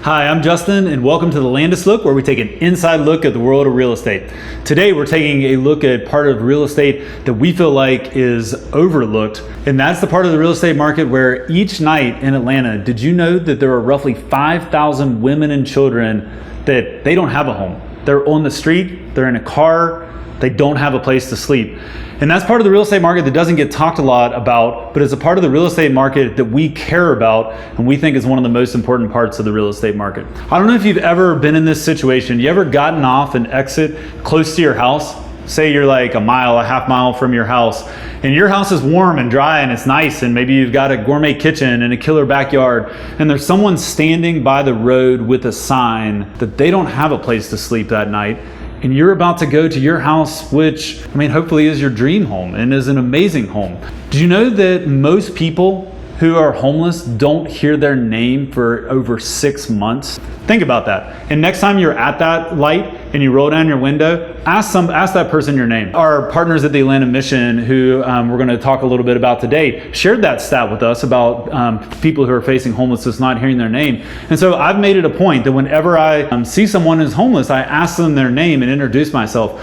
Hi, I'm Justin, and welcome to the Landis Look, where we take an inside look at the world of real estate. Today, we're taking a look at part of real estate that we feel like is overlooked, and that's the part of the real estate market where each night in Atlanta, did you know that there are roughly 5,000 women and children that they don't have a home? They're on the street, they're in a car, they don't have a place to sleep. And that's part of the real estate market that doesn't get talked a lot about, but it's a part of the real estate market that we care about and we think is one of the most important parts of the real estate market. I don't know if you've ever been in this situation. You ever gotten off an exit close to your house? Say you're like a half mile from your house, and your house is warm and dry and it's nice, and maybe you've got a gourmet kitchen and a killer backyard, and there's someone standing by the road with a sign that they don't have a place to sleep that night. And you're about to go to your house, which, hopefully is your dream home and is an amazing home. Did you know that most people who are homeless don't hear their name for over 6 months? Think about that. And next time you're at that light and you roll down your window, ask that person your name. Our partners at the Atlanta Mission, who we're going to talk a little bit about today, shared that stat with us about people who are facing homelessness not hearing their name. And so I've made it a point that whenever I see someone who's homeless, I ask them their name and introduce myself.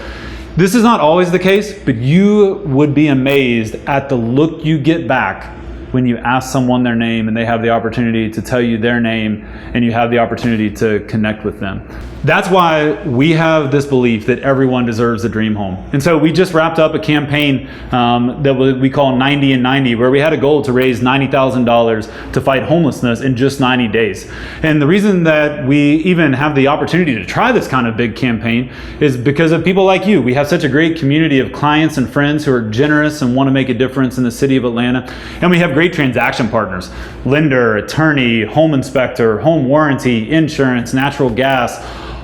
This is not always the case, but you would be amazed at the look you get back when you ask someone their name and they have the opportunity to tell you their name and you have the opportunity to connect with them. That's why we have this belief that everyone deserves a dream home. And so we just wrapped up a campaign that we call 90 and 90, where we had a goal to raise $90,000 to fight homelessness in just 90 days. And the reason that we even have the opportunity to try this kind of big campaign is because of people like you. We have such a great community of clients and friends who are generous and want to make a difference in the city of Atlanta. And we have great transaction partners: lender, attorney, home inspector, home warranty, insurance, natural gas,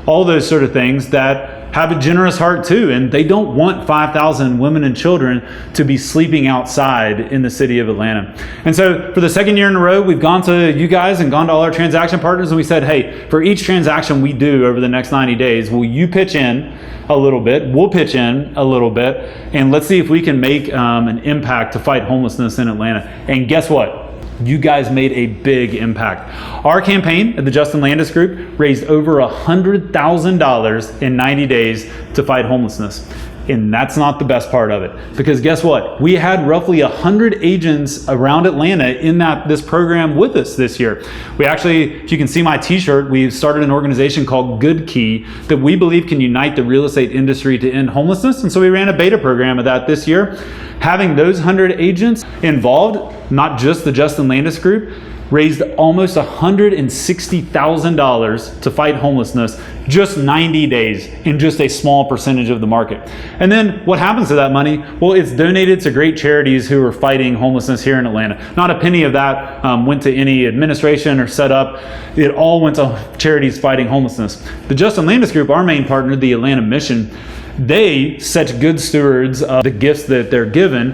all those sort of things that have a generous heart too, and they don't want 5,000 women and children to be sleeping outside in the city of Atlanta. And so for the second year in a row, we've gone to you guys and gone to all our transaction partners, and we said, hey, for each transaction we do over the next 90 days, will you pitch in a little bit? We'll pitch in a little bit, and let's see if we can make an impact to fight homelessness in Atlanta. And guess what? You guys made a big impact. Our campaign at the Justin Landis Group raised over $100,000 in 90 days to fight homelessness. And that's not the best part of it, because guess what? We had roughly 100 agents around Atlanta in this program with us this year. We actually, if you can see my t-shirt, we've started an organization called GoodKey that we believe can unite the real estate industry to end homelessness. And so we ran a beta program of that this year. Having those 100 agents involved, not just the Justin Landis Group, raised almost $160,000 to fight homelessness just 90 days in just a small percentage of the market. And then what happens to that money? Well, it's donated to great charities who are fighting homelessness here in Atlanta. Not a penny of that went to any administration or setup. It all went to charities fighting homelessness. The Justin Landis Group, our main partner, the Atlanta Mission, they, such good stewards of the gifts that they're given,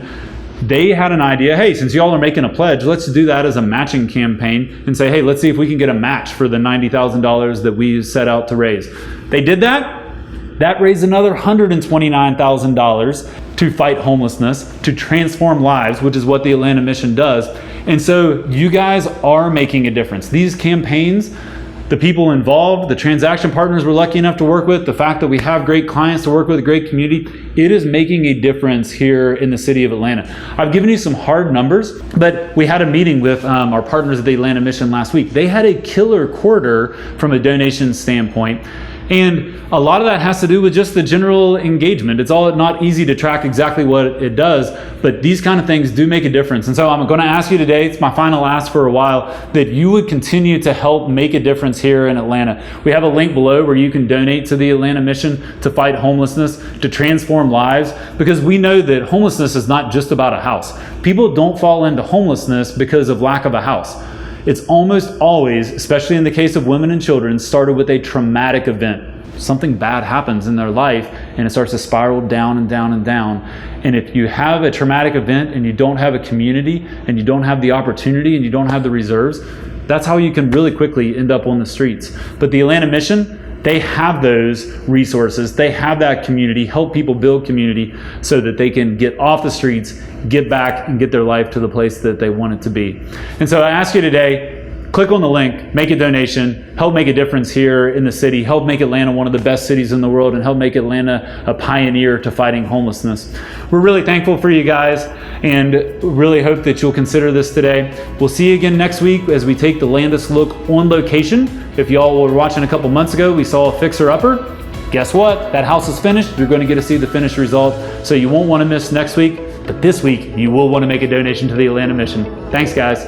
they had an idea, hey, since y'all are making a pledge, let's do that as a matching campaign and say, hey, let's see if we can get a match for the $90,000 that we set out to raise. They did that. That raised another $129,000 to fight homelessness, to transform lives, which is what the Atlanta Mission does. And so you guys are making a difference. These campaigns, the people involved, the transaction partners we're lucky enough to work with, the fact that we have great clients to work with, a great community, it is making a difference here in the city of Atlanta. I've given you some hard numbers, but we had a meeting with our partners at the Atlanta Mission last week. They had a killer quarter from a donation standpoint. And a lot of that has to do with just the general engagement. It's all not easy to track exactly what it does, but these kind of things do make a difference. And so I'm going to ask you today, it's my final ask for a while, that you would continue to help make a difference here in Atlanta. We have a link below where you can donate to the Atlanta Mission to fight homelessness, to transform lives, because we know that homelessness is not just about a house. People don't fall into homelessness because of lack of a house. It's almost always, especially in the case of women and children, started with a traumatic event. Something bad happens in their life and it starts to spiral down and down and down. And if you have a traumatic event and you don't have a community and you don't have the opportunity and you don't have the reserves, that's how you can really quickly end up on the streets. But the Atlanta Mission, they have those resources. They have that community, help people build community so that they can get off the streets, get back and get their life to the place that they want it to be. And so I ask you today, click on the link, make a donation, help make a difference here in the city, help make Atlanta one of the best cities in the world, and help make Atlanta a pioneer to fighting homelessness. We're really thankful for you guys and really hope that you'll consider this today. We'll see you again next week as we take the Landis Look on location. If y'all were watching a couple months ago, we saw a fixer-upper. Guess what? That house is finished. You're going to get to see the finished result. So you won't want to miss next week, but this week you will want to make a donation to the Atlanta mission. Thanks, guys.